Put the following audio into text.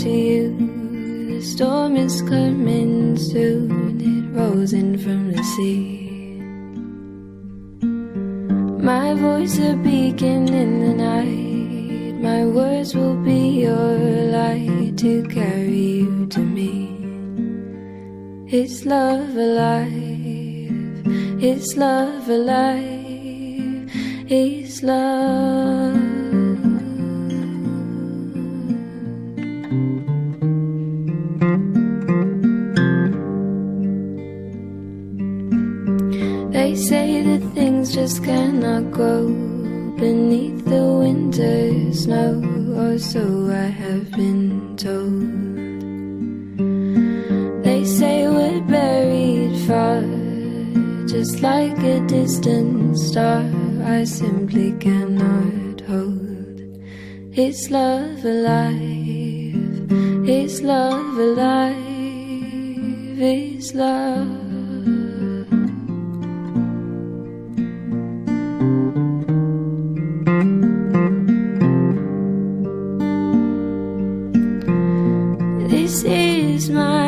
to you. The storm is coming soon, it rolls in from the sea. My voice a beacon in the night, my words will be your light to carry you to me. It's love alive, it's love alive, it's love. They say that things just cannot grow beneath the winter snow, or so I have been told. They say we're buried far, just like a distant star I simply cannot hold. It's love alive, it's love alive, it's love. This is my